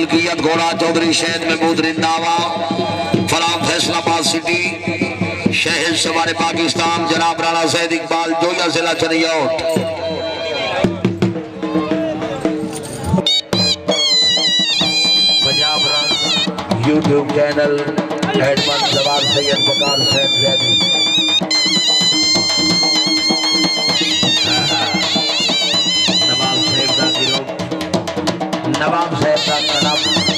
मुल्कियत घोड़ा चौधरी शहद महमूद रिंदावा फराम फैसलाबाद सिटी शहर सवार पाकिस्तान जनाब राणा सैयद इकबाल जोया जिला चरियाट। पंजाब यूट्यूब चैनल एडमंड जवान सैयद बकार सैयद जैदी नवाब साहब का कदम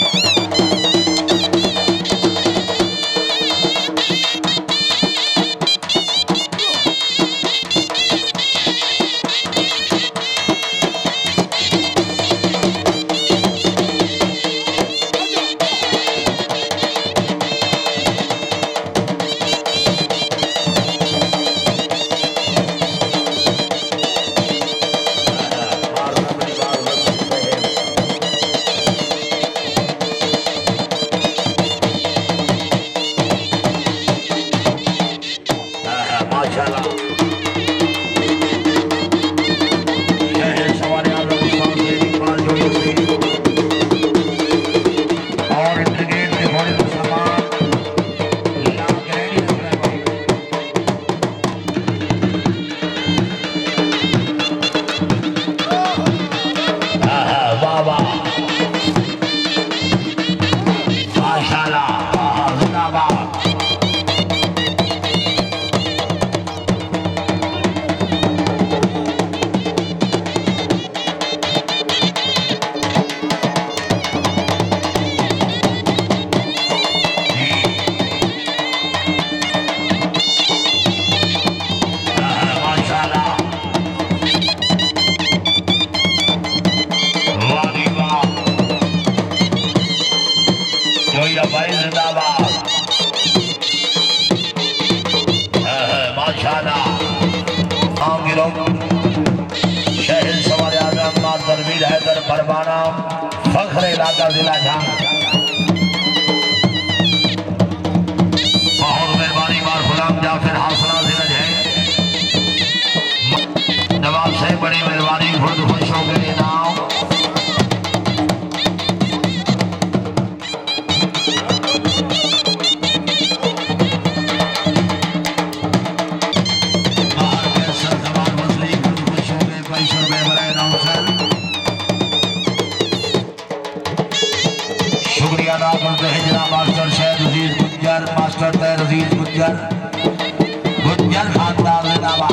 शहर सवार आजम तरवीर हैदर परवाना फख्र इलाका जिला झांग बहुत मेहरबानी मार गुलाम जाफिर हासना जिला है नवाब से बड़ी मेहरबानी खुद खुशों के इनाम मास्टर शहद अजीज गुज्जर मास्टर तैर अजीज गुज्जर गुज्जर खानदार जिंदाबा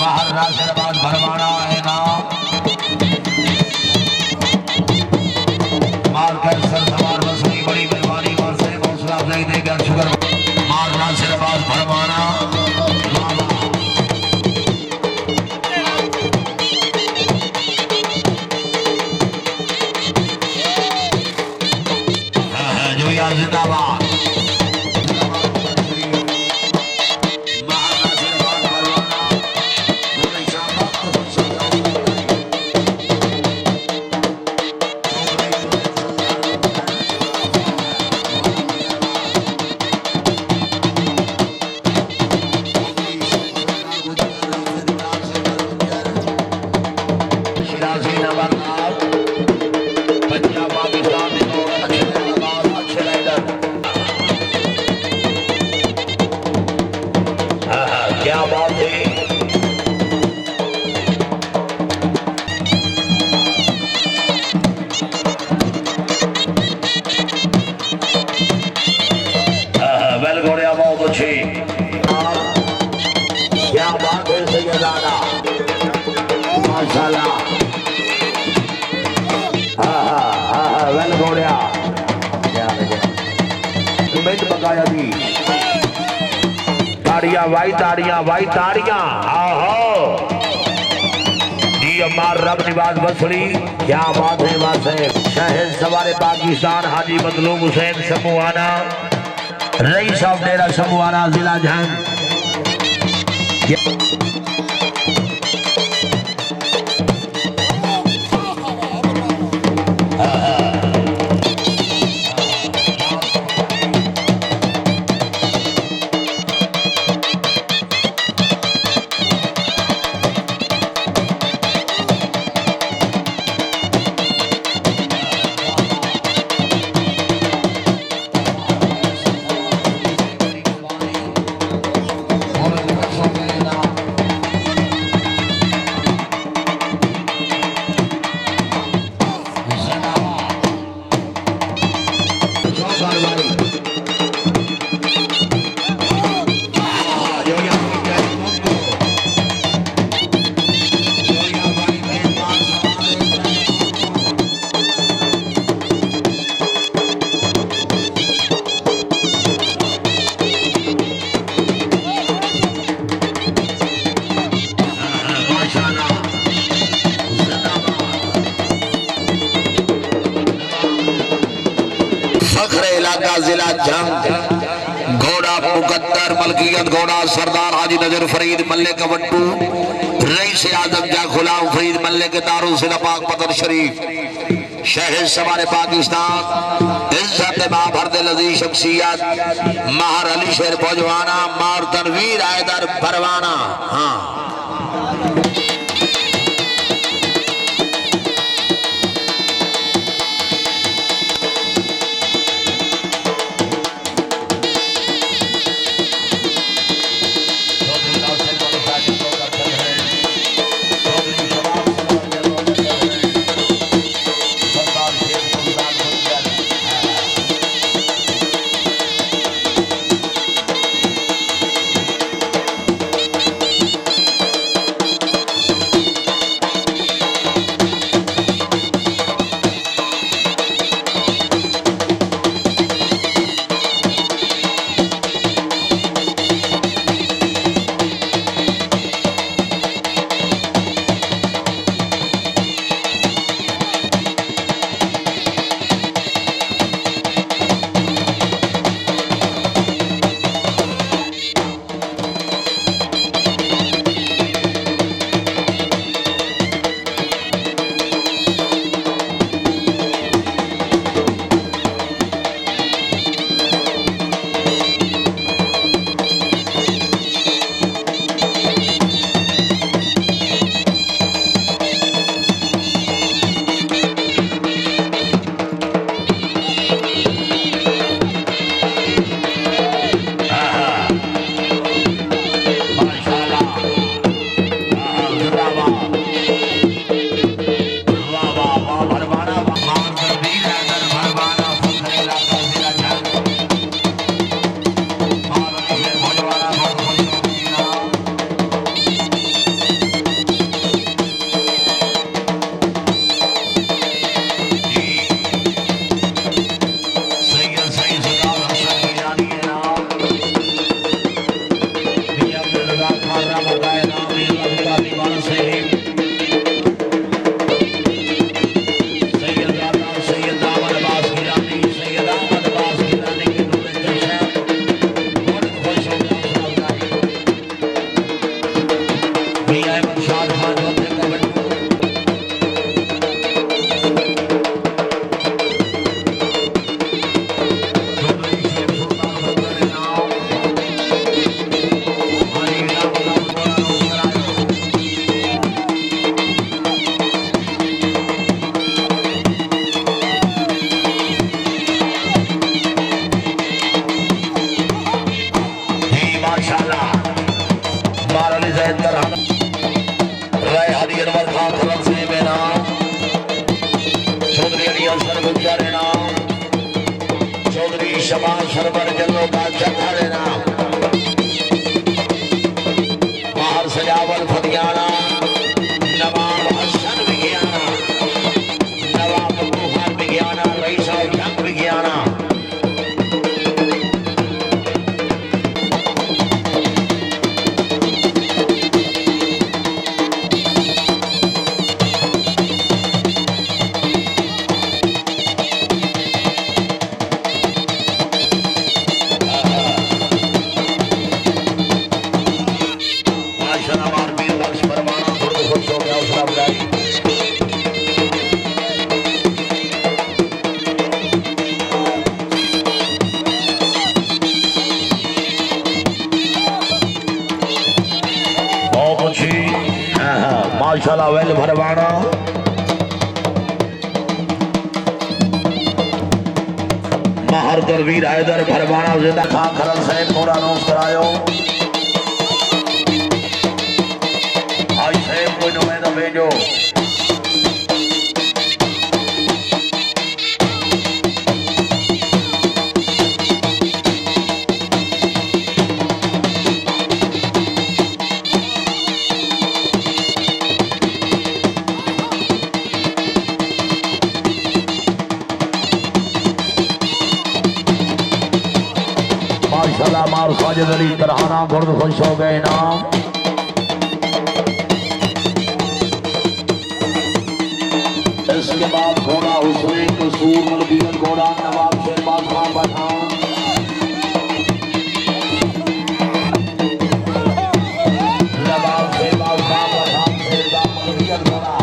बाहर नासिराबाद भरवाना इनाम मार कर सर सवार बसनी बड़ी मेहरबानी और से हौसला अफजाई देकर शुक्र मार नासिराबाद भरवाना जिंदाबाद क्या बात है वेल घोड़िया बहुत अच्छी क्या बात है सैयदाना माशाल्लाह वेल घोड़िया कमेंट बकाया दी ताड़ियां वाई ताड़ियां आहो जी अमार रब निवाज बसड़ी क्या बात है बात है शहर सवारे पाकिस्तान हाजी मतलूब हुसैन समूहाना रईस ऑफ डेरा समूहाना जिला झांग इलाका जिला जंग घोड़ा मुकद्दर मलकियत घोड़ा सरदार हाजी नजर फरीद मल्ले का वट्टू रईस आजम जा गुलाम फरीद मल्ले के दारुल सिला पाक पतन शरीफ शहर सवारे पाकिस्तान इज्जत बाबरदे लजीज शख्सियत महर अली शेर भोजवाना मार तनवीर हैदर परवाना। हाँ शबाज सरवर जल्लो का चढ़ना बाहर सजावल फतियाना नवाब हसन विज्ञाना नवाब बुखार विज्ञाना रईस जंग विज्ञाना माशाल्लाह वेल भरवाना महर दरवीर हैदर भरवाना जिंदा खान खरल साहब मोरा नोस करायो आज साहब कोई नुमाइंदा भेजो मार साजिद अली तरहाना गुर्द खुश हो गए नाम इसके बाद घोड़ा हुसैन कसूर मलकीयत घोड़ा नवाब शहबाज खान पठान नवाब शहबाज खान पठान शेरबाग मलकीयत घोड़ा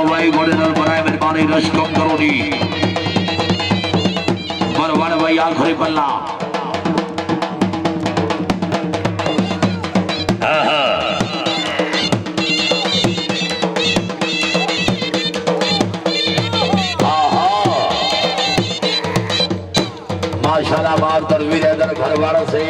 भाई घोड़े दल बनाए मेहरबानी रश कम करो दी बरवाड़ भाई आखिरी पल्ला माशाल्लाह बात तस्वीर है घर वाला से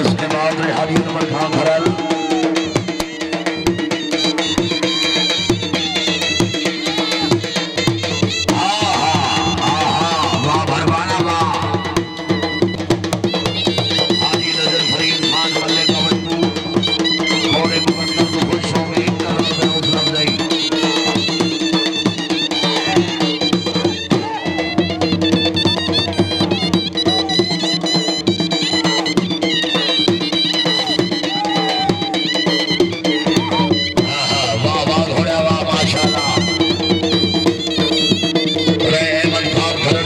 इसके बाद रिहाड़ी नंबर खान खरल